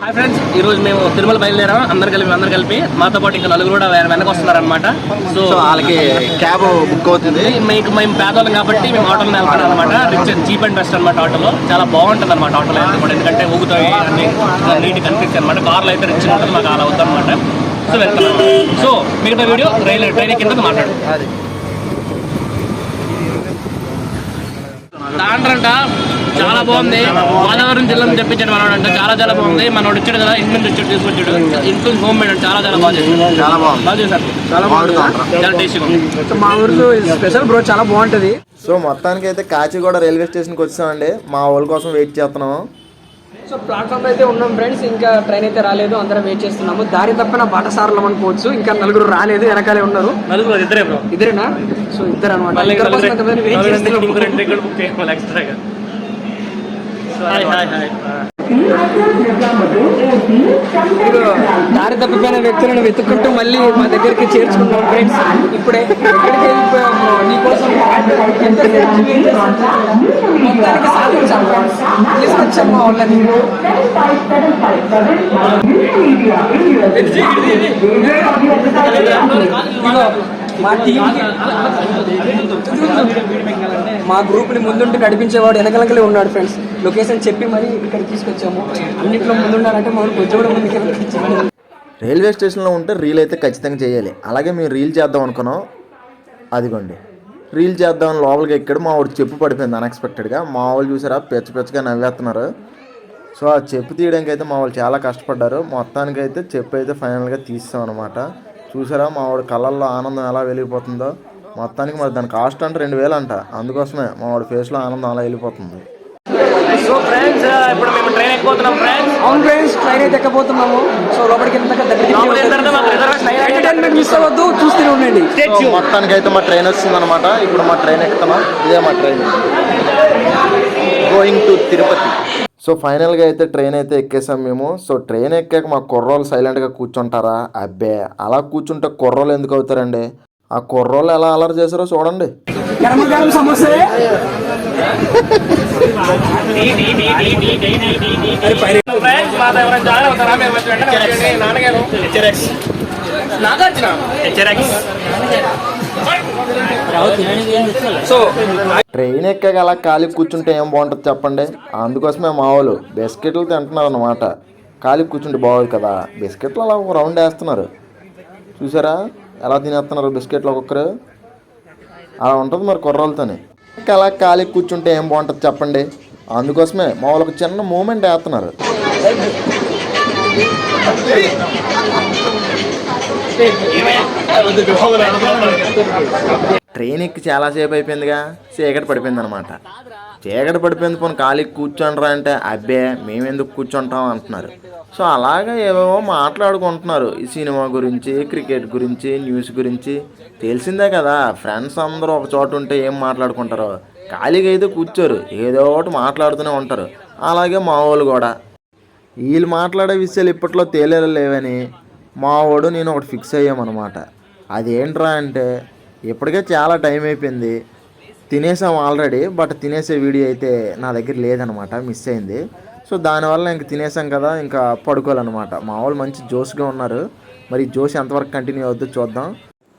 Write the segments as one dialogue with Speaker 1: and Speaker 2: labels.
Speaker 1: Hi friends, ఈ రోజు మేము తిరుమల బయలుదేరాం. అందరు కలిపి మాతో పాటు ఇంకా నలుగురు కూడా వెనక వస్తున్నారనమాట. సో
Speaker 2: వాళ్ళకి క్యాబ్ బుక్ అవుతుంది.
Speaker 1: మేము పేదవాళ్ళం కాబట్టి మేము ఆటోలో వెళ్తున్నాం అనమాట. చీప్ అండ్ బెస్ట్ అనమాట. ఆటోలో చాలా బాగుంటుంది అనమాట. ఆటోలో వెళ్తే కూడా ఎందుకంటే ఊగుతాయి అన్ని నీట్ కనిపిస్తాయి అనమాట. కార్లో అయితే రిచ్ ఉంటుంది, మాకు అలా అవుతుంది అనమాట. సో వెళ్తున్నాం. సో మిగతా వీడియో ట్రైన్ కింద మాట్లాడు. దాంట్రంట చాలా బాగుంది. గోదావరి జిల్లాను తెప్పించాడు మనోడంట. చాలా బాగుంది. మనోడు వచ్చాడు కదా, ఇంటి నుంచి వచ్చాడు, తీసుకొచ్చాడు. ఇంటి నుంచి హోమ్ మేడ్ అంటే చాలా బాగా చేశారు. బాగా చేశారు. చాలా టేస్టీగా ఉంది.
Speaker 3: మా ఊరిలో స్పెషల్ బ్రో, చాలా బాగుంటుంది.
Speaker 2: సో మొత్తానికి అయితే కాచిగూడ రైల్వే స్టేషన్కి వచ్చామండి. మా వాళ్ళ కోసం వెయిట్ చేస్తున్నాము.
Speaker 3: సో ప్లాట్ఫామ్ అయితే ఉన్నాం ఫ్రెండ్స్. ఇంకా ట్రైన్ అయితే రాలేదు, అందరం వెయిట్ చేస్తున్నాము. దారి తప్పిన బాటసారులం అనుకోవచ్చు. ఇంకా నలుగురు రాలేదు, వెనకాలే ఉన్నారు. ఇద్దరేనా? సో ఇద్దరు అనమాట. దారి తప్పిపోయిన వ్యక్తులను వెతుక్కుంటూ మళ్ళీ మా దగ్గరికి చేర్చుకున్నాం ఫ్రెండ్స్. ఇప్పుడే ఎక్కడికి వెళ్ళిపోయాము నీకోసం తీసుకొచ్చాము మా వాళ్ళని. మా గ్రూప్ ని ముందుండి నడిపించేవాడు వెనకలకలే ఉన్నాడు ఫ్రెండ్స్. లొకేషన్ చెప్పి మరి ఇక్కడ తీసుకొచ్చాము. అన్నింటిలో ముందుండాలంటే మనం కొంచెం కూడా ముందుకు.
Speaker 2: రైల్వే స్టేషన్లో ఉంటే రీల్ అయితే ఖచ్చితంగా చేయాలి. అలాగే మేము రీల్ చేద్దాం అనుకున్నాం. అదిగోండి రీల్ చేద్దామని లోపలికి ఎక్కాడు. మా వాడు చెప్పు పడిపోయింది అన్ఎక్స్పెక్టెడ్గా. మా వాళ్ళు చూసారా పెచ్చగా నవ్వేస్తున్నారు. సో ఆ చెప్పు తీయడానికి అయితే మా వాళ్ళు చాలా కష్టపడ్డారు. మొత్తానికి అయితే చెప్పు అయితే ఫైనల్గా తీస్తాం అనమాట. చూసారా మా వాడు కళ్ళల్లో ఆనందం ఎలా వెలిగిపోతుందో. మొత్తానికి మరి దాని కాస్ట్ అంటే 2000 అంట. అందుకోసమే మా వాడి ఫేస్లో ఆనందం అలా వెళ్ళిపోతుంది.
Speaker 1: సో ఫ్రెండ్స్, ఇప్పుడు మేము ట్రైన్ ఎక్కిపోతున్నాం ఫ్రెండ్స్.
Speaker 3: అవును ఫ్రెండ్స్, ట్రైన్ అయితే ఎక్కబోతున్నాము. సో లోపలికి మిస్ అవ్వద్దు, చూస్తూనే ఉండండి.
Speaker 2: మొత్తానికి అయితే మా ట్రైన్ వస్తుంది అనమాట. ఇప్పుడు మా ట్రైన్ ఎక్కుతున్నాం. ఇదే మా train going to Tirupati. So ఫైనల్గా అయితే ట్రైన్ అయితే ఎక్కేసాం మేము. సో ట్రైన్ ఎక్కాక మా కుర్రోళ్ళు సైలెంట్గా కూర్చుంటారా? అబ్బే, అలా కూర్చుంటే కుర్రోళ్ళు ఎందుకు అవుతారండి? ఆ కుర్రోళ్ళు ఎలా అలర్ చేశారో చూడండి. ట్రైన్ ఎక్కాక అలా ఖాళీ కూర్చుంటే ఏం బాగుంటుంది చెప్పండి? అందుకోసమే మా వాళ్ళు బిస్కెట్లు తింటున్నారు అనమాట. ఖాళీ కూర్చుంటే బాగోదు కదా. బిస్కెట్లు అలా ఒక రౌండ్ వేస్తున్నారు. చూసారా ఎలా తినేస్తున్నారు బిస్కెట్లు ఒక్కొక్కరు? అలా ఉంటుంది మరి కుర్రోళ్ళతోనే. అలా ఖాళీ కూర్చుంటే ఏం బాగుంటుంది చెప్పండి? అందుకోసమే మా వాళ్ళకి చిన్న మూమెంట్ వేస్తున్నారు. ట్రైన్ ఎక్కి చాలాసేపు అయిపోయిందిగా, చీకటి పడిపోయింది అనమాట. చీకటి పడిపోయింది, పోనీ ఖాళీ కూర్చోండ్రా అంటే అబ్బే మేమెందుకు కూర్చుంటాం అంటున్నారు. సో అలాగే ఏవేవో మాట్లాడుకుంటున్నారు. ఈ సినిమా గురించి, క్రికెట్ గురించి, న్యూస్ గురించి. తెలిసిందే కదా, ఫ్రెండ్స్ అందరూ ఒక చోట ఉంటే ఏం మాట్లాడుకుంటారో. ఖాళీగా అయితే కూర్చోరు, ఏదో ఒకటి మాట్లాడుతూనే ఉంటారు. అలాగే మా వాళ్ళు కూడా. వీళ్ళు మాట్లాడే విషయాలు ఇప్పట్లో తేలేలేవని మా వాడు నేను ఒకటి ఫిక్స్ అయ్యామన్నమాట. అదేంట్రా అంటే, ఇప్పటికే చాలా టైం అయిపోయింది, తినేసాం ఆల్రెడీ. బట్ తినేసే వీడియో అయితే నా దగ్గర లేదనమాట, మిస్ అయింది. సో దానివల్ల ఇంక తినేసాం కదా, ఇంకా పడుకోవాలన్నమాట. మా వాళ్ళు మంచి జోష్గా ఉన్నారు. మరి జోష్ ఎంతవరకు కంటిన్యూ అవుతుందో చూద్దాం.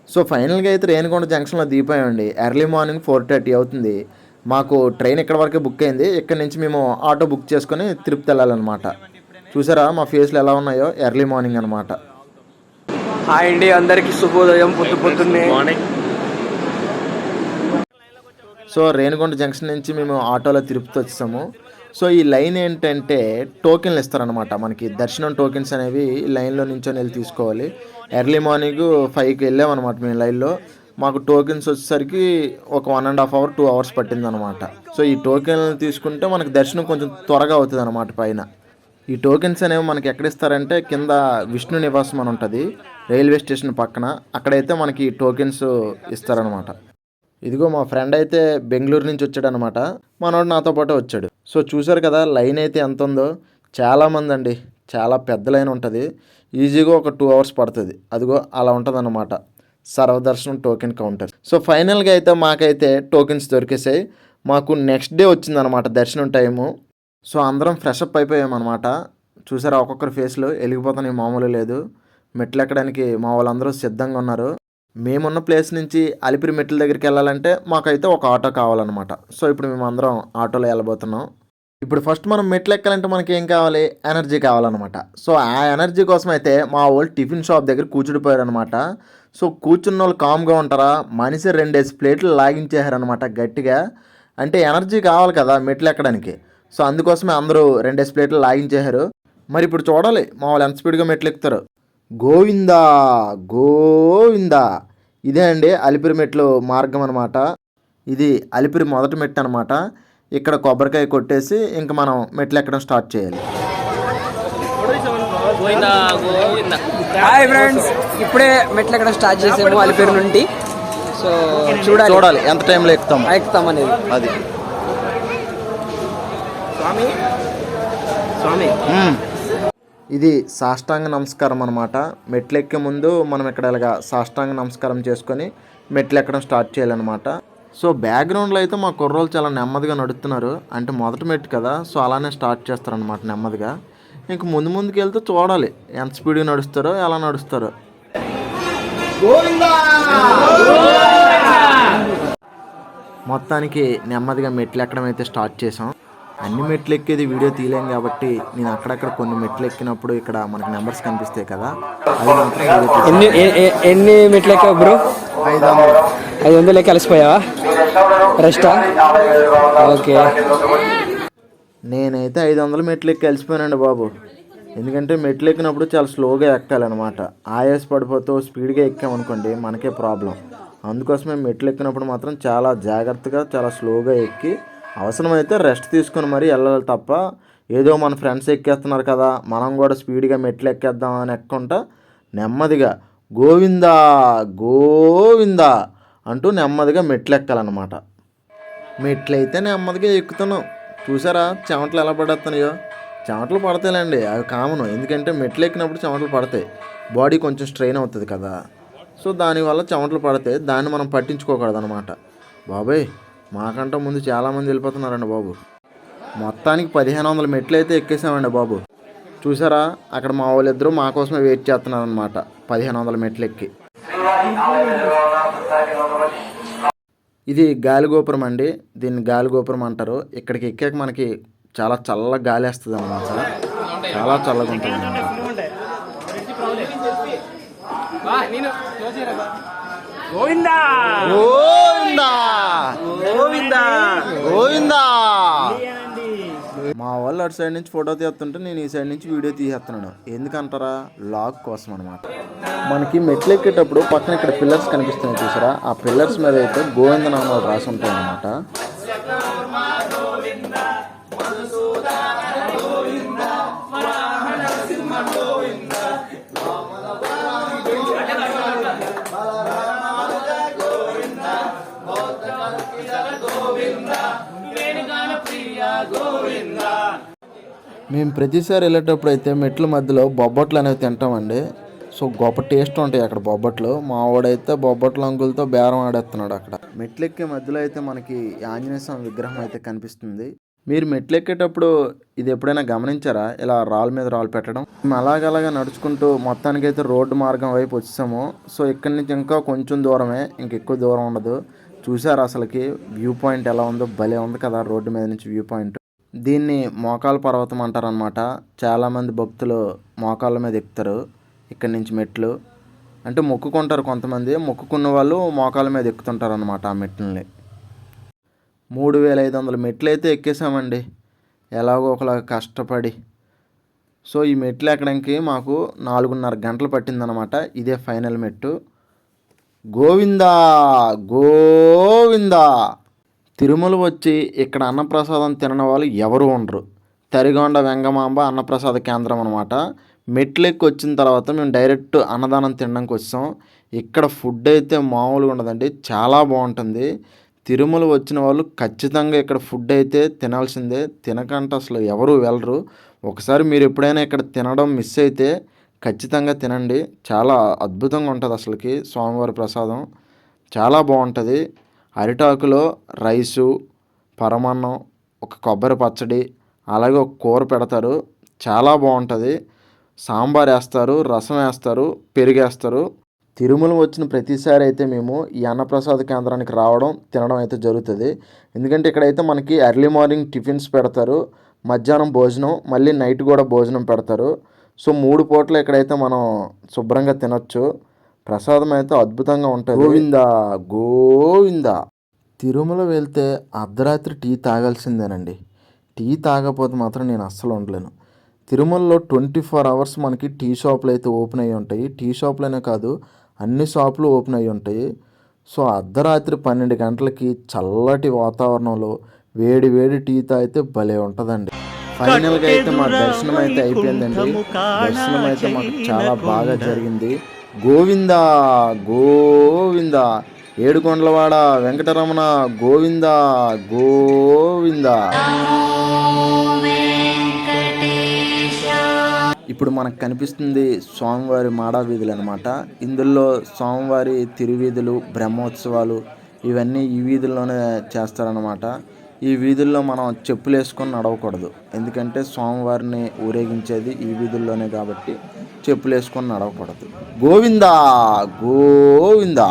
Speaker 2: సో ఫైనల్గా అయితే రేణికొండ జంక్షన్లో దిగిపోయామండి. ఎర్లీ మార్నింగ్ 4:30 అవుతుంది. మాకు ట్రైన్ ఇక్కడ వరకే బుక్ అయింది. ఇక్కడ నుంచి మేము ఆటో బుక్ చేసుకొని తిరుపతి వెళ్ళాలన్నమాట. చూసారా మా ఫేస్లు ఎలా ఉన్నాయో? ఎర్లీ మార్నింగ్ అనమాట.
Speaker 3: హాయ్ అండి, అందరికీ శుభోదయం. పొద్దున్నే మార్నింగ్.
Speaker 2: సో రేణికొండ జంక్షన్ నుంచి మేము ఆటోలో తిరుపతి వచ్చాము. సో ఈ లైన్ ఏంటంటే టోకెన్లు ఇస్తారనమాట మనకి. దర్శనం టోకెన్స్ అనేవి ఈ లైన్లో నించొని వెళ్ళి తీసుకోవాలి. ఎర్లీ మార్నింగ్ 5కి వెళ్ళామన్నమాట మేము లైన్లో. మాకు టోకెన్స్ వచ్చేసరికి ఒక 1.5 hour 2 hours పట్టిందనమాట. సో ఈ టోకెన్లు తీసుకుంటే మనకి దర్శనం కొంచెం త్వరగా అవుతుంది అనమాట. పైన ఈ టోకెన్స్ అనేవి మనకి ఎక్కడ ఇస్తారంటే కింద విష్ణు నివాసం అని ఉంటుంది రైల్వే స్టేషన్ పక్కన. అక్కడైతే మనకి టోకెన్స్ ఇస్తారనమాట. ఇదిగో మా ఫ్రెండ్ అయితే బెంగళూరు నుంచి వచ్చాడనమాట. మనోడు నాతో పాటు వచ్చాడు. సో చూసారు కదా లైన్ అయితే ఎంత ఉందో. చాలామంది అండి, చాలా పెద్ద లైన్ ఉంటుంది. ఈజీగా ఒక 2 hours పడుతుంది. అదిగో అలా ఉంటుంది అన్నమాట సర్వదర్శనం టోకెన్ కౌంటర్. సో ఫైనల్గా అయితే మాకైతే టోకెన్స్ దొరికేసాయి. మాకు నెక్స్ట్ డే వచ్చిందనమాట దర్శనం టైము. సో అందరం ఫ్రెషప్ అయిపోయామన్నమాట. చూసారా ఒక్కొక్కరి ఫేస్లో వెలిగిపోతాయి, మామూలు లేదు. మెట్లు ఎక్కడానికి మా వాళ్ళందరూ సిద్ధంగా ఉన్నారు. మేమున్న ప్లేస్ నుంచి అలిపిరి మెట్ల దగ్గరికి వెళ్ళాలంటే మాకైతే ఒక ఆటో కావాలన్నమాట. సో ఇప్పుడు మేము అందరం ఆటోలో వెళ్ళబోతున్నాం. ఇప్పుడు ఫస్ట్ మనం మెట్లు ఎక్కాలంటే మనకి ఏం కావాలి, ఎనర్జీ కావాలన్నమాట. సో ఆ ఎనర్జీ కోసం అయితే మా వాళ్ళు టిఫిన్ షాప్ దగ్గర కూర్చుడిపోయారు అనమాట. సో కూర్చున్న వాళ్ళు కామ్గా ఉంటారా, మనిషి 2 ప్లేట్లు లాగించేశారనమాట గట్టిగా. అంటే ఎనర్జీ కావాలి కదా మెట్లు ఎక్కడానికి. సో అందుకోసమే అందరూ 2 ప్లేట్లు లాగించేశారు. మరి ఇప్పుడు చూడాలి మా వాళ్ళు ఎంత స్పీడ్గా మెట్లు ఎక్కుతారు. గోవిందా గోవిందా. ఇదే అండి అలిపిరి మెట్లు మార్గం అనమాట. ఇది అలిపిరి మొదటి మెట్టు అనమాట. ఇక్కడ కొబ్బరికాయ కొట్టేసి ఇంక మనం మెట్లు ఎక్కడం స్టార్ట్ చేయాలి.
Speaker 3: హాయ్ ఫ్రెండ్స్, ఇప్పుడే మెట్లు ఎక్కడం స్టార్ట్ చేసాము అలిపిరి నుండి. సో చూడాలి
Speaker 2: ఎంత టైంలో
Speaker 3: ఎక్కుతాం అనేది.
Speaker 2: అది
Speaker 3: స్వామి
Speaker 2: ఇది సాష్టాంగ నమస్కారం అనమాట. మెట్లు ఎక్కే ముందు మనం ఇక్కడ ఇలాగా సాష్టాంగ నమస్కారం చేసుకొని మెట్లు ఎక్కడం స్టార్ట్ చేయాలన్నమాట. సో బ్యాక్గ్రౌండ్లో అయితే మా కుర్రోళ్ళు చాలా నెమ్మదిగా నడుస్తున్నారు. అంటే మొదటి మెట్టు కదా, సో అలానే స్టార్ట్ చేస్తారనమాట నెమ్మదిగా. ఇంక ముందుకు వెళ్తే చూడాలి ఎంత స్పీడ్గా నడుస్తారో, ఎలా నడుస్తారో. మొత్తానికి నెమ్మదిగా మెట్లు ఎక్కడం అయితే స్టార్ట్ చేసాం. అన్ని మెట్లు ఎక్కేది వీడియో తీయలేం కాబట్టి నేను అక్కడక్కడ కొన్ని మెట్లు ఎక్కినప్పుడు ఇక్కడ మనకి నెంబర్స్ కనిపిస్తాయి కదా, అది మాత్రం
Speaker 3: ఎన్ని మెట్లు ఎక్కావు బ్రో? 500 ఎక్కి అలసిపోయావా? రెస్టా? ఓకే.
Speaker 2: నేనైతే 500 మెట్లు ఎక్కి అలసిపోయానండి బాబు. ఎందుకంటే మెట్లు ఎక్కినప్పుడు చాలా స్లోగా ఎక్కాలన్నమాట. ఆయాస పడిపోతూ స్పీడ్గా ఎక్కామనుకోండి మనకే ప్రాబ్లం. అందుకోసమే మెట్లు ఎక్కినప్పుడు మాత్రం చాలా జాగ్రత్తగా చాలా స్లోగా ఎక్కి అవసరమైతే రెస్ట్ తీసుకొని మరీ వెళ్ళాలి తప్ప ఏదో మన ఫ్రెండ్స్ ఎక్కేస్తున్నారు కదా మనం కూడా స్పీడ్గా మెట్లు ఎక్కేద్దాం అని ఎక్కుంటా నెమ్మదిగా గోవిందా గోవిందా అంటూ నెమ్మదిగా మెట్లు ఎక్కాలన్నమాట. మెట్లు అయితే నెమ్మదిగా ఎక్కుతున్నాం. చూసారా చెమటలు ఎలా పడేస్తున్నాయో? చెమటలు పడతాయిలేండి, అవి కామన్. ఎందుకంటే మెట్లు ఎక్కినప్పుడు చెమటలు పడతాయి, బాడీ కొంచెం స్ట్రెయిన్ అవుతుంది కదా. సో దానివల్ల చెమటలు పడతాయి, దాన్ని మనం పట్టించుకోకూడదు అనమాట. బాబాయ్ మాకంటే ముందు చాలామంది వెళ్ళిపోతున్నారండి బాబు. మొత్తానికి 1500 మెట్లు అయితే ఎక్కేసామండి బాబు. చూసారా అక్కడ మా వాళ్ళిద్దరూ మా కోసమే వెయిట్ చేస్తున్నారనమాట 1500 మెట్లు ఎక్కి. ఇది గాలిగోపురం అండి, దీన్ని గాలిగోపురం అంటారు. ఇక్కడికి ఎక్కాక మనకి చాలా చల్లగా గాలి వేస్తుంది అనమాట, చాలా చల్లగా ఉంటుంది అనమాట.
Speaker 3: గోవిందా
Speaker 2: గోవిందా
Speaker 3: గోవిందా
Speaker 2: గోవిందా. మా వాళ్ళు అటు సైడ్ నుంచి ఫోటో తీస్తుంటే నేను ఈ సైడ్ నుంచి వీడియో తీసేస్తున్నాను. ఎందుకంటారా, లాగ్ కోసం అనమాట. మనకి మెట్లు ఎక్కేటప్పుడు పక్కన ఇక్కడ పిల్లర్స్ కనిపిస్తున్నాయి చూసారా, ఆ పిల్లర్స్ మీద అయితే గోవింద నామాలు రాసి ఉంటాయి అనమాట. మేము ప్రతిసారి వెళ్ళేటప్పుడు అయితే మెట్ల మధ్యలో బొబ్బట్లు అనేవి తింటామండి. సో గొప్ప టేస్ట్ ఉంటాయి అక్కడ బొబ్బట్లు. మా వాడైతే బొబ్బట్ల అంకులతో బేరం ఆడేస్తున్నాడు అక్కడ. మెట్లెక్కే మధ్యలో అయితే మనకి ఆంజనేయ స్వామి విగ్రహం అయితే కనిపిస్తుంది. మీరు మెట్లు ఎక్కేటప్పుడు ఇది ఎప్పుడైనా గమనించారా, ఇలా రాళ్ళ మీద రాళ్ళు పెట్టడం? మేము అలాగలాగా నడుచుకుంటూ మొత్తానికైతే రోడ్డు మార్గం వైపు వచ్చాము. సో ఇక్కడి నుంచి ఇంకా కొంచెం దూరమే, ఇంకెక్కువ దూరం ఉండదు. చూసారు అసలుకి వ్యూ పాయింట్ ఎలా ఉందో, భలే ఉంది కదా రోడ్డు మీద నుంచి వ్యూ పాయింట్. దీన్ని మోకాళ్ళ పర్వతం అంటారనమాట. చాలామంది భక్తులు మోకాళ్ళ మీద ఎక్కుతారు ఇక్కడి నుంచి మెట్లు. అంటే మొక్కుకుంటారు కొంతమంది, మొక్కుకున్న వాళ్ళు మోకాళ్ళ మీద ఎక్కుతుంటారు అనమాట ఆ మెట్లని. 3500 మెట్లు అయితే ఎక్కేసామండి ఎలాగో ఒకలా కష్టపడి. సో ఈ మెట్లు ఎక్కడానికి మాకు 4.5 గంటలు పట్టిందనమాట. ఇదే ఫైనల్ మెట్టు. గోవిందా గోవిందా. తిరుమల వచ్చి ఇక్కడ అన్నప్రసాదం తినని వాళ్ళు ఎవరు ఉండరు. తరిగొండ వెంగమాంబ అన్నప్రసాద కేంద్రం అనమాట. మెట్లెక్కి వచ్చిన తర్వాత మేము డైరెక్ట్ అన్నదానం తినడానికి వచ్చాం. ఇక్కడ ఫుడ్ అయితే మామూలుగా ఉండదండి, చాలా బాగుంటుంది. తిరుమల వచ్చిన వాళ్ళు ఖచ్చితంగా ఇక్కడ ఫుడ్ అయితే తినాల్సిందే, తినకంటే అసలు ఎవరు వెళ్ళరు. ఒకసారి మీరు ఎప్పుడైనా ఇక్కడ తినడం మిస్ అయితే ఖచ్చితంగా తినండి, చాలా అద్భుతంగా ఉంటుంది అసలుకి. స్వామివారి ప్రసాదం చాలా బాగుంటుంది. అరిటాకులో రైసు, పరమాన్నం, ఒక కొబ్బరి పచ్చడి, అలాగే ఒక కూర పెడతారు. చాలా బాగుంటుంది. సాంబార్ వేస్తారు, రసం వేస్తారు, పెరిగేస్తారు. తిరుమల వచ్చిన ప్రతిసారి అయితే మేము ఈ అన్నప్రసాద కేంద్రానికి రావడం తినడం అయితే జరుగుతుంది. ఎందుకంటే ఇక్కడైతే మనకి ఎర్లీ మార్నింగ్ టిఫిన్స్ పెడతారు, మధ్యాహ్నం భోజనం, మళ్ళీ నైట్ కూడా భోజనం పెడతారు. సో 3 పూటలు ఇక్కడైతే మనం శుభ్రంగా తినొచ్చు. ప్రసాదం అయితే అద్భుతంగా ఉంటుంది. గోవిందా గోవిందా. తిరుమల వెళ్తే అర్ధరాత్రి టీ తాగాల్సిందేనండి. టీ తాగకపోతే మాత్రం నేను అస్సలు ఉండలేను. తిరుమలలో 24 అవర్స్ మనకి టీ షాపులు అయితే ఓపెన్ అయ్యి ఉంటాయి. టీ షాపులనే కాదు, అన్ని షాపులు ఓపెన్ అయ్యి ఉంటాయి. సో అర్ధరాత్రి 12 గంటలకి చల్లటి వాతావరణంలో వేడి వేడి టీ తాగితే భలే ఉంటుందండి. ఫైనల్గా అయితే మా దర్శనం అయితే అయిపోయిందండి. దర్శనం అయితే మాకు చాలా బాగా జరిగింది. గోవిందా గోవిందా, ఏడుకొండలవాడ వెంకటరమణ గోవిందా గోవిందా. ఇప్పుడు మనకు కనిపిస్తుంది స్వామివారి మాడా వీధులు అనమాట. ఇందులో స్వామివారి తిరువీధులు, బ్రహ్మోత్సవాలు ఇవన్నీ ఈ వీధుల్లోనే చేస్తారనమాట. ఈ వీధుల్లో మనం చెప్పులు వేసుకొని నడవకూడదు. ఎందుకంటే స్వామివారిని ఊరేగించేది ఈ వీధుల్లోనే కాబట్టి చెప్పులు వేసుకొని నడవకూడదు. గోవిందా గోవిందా.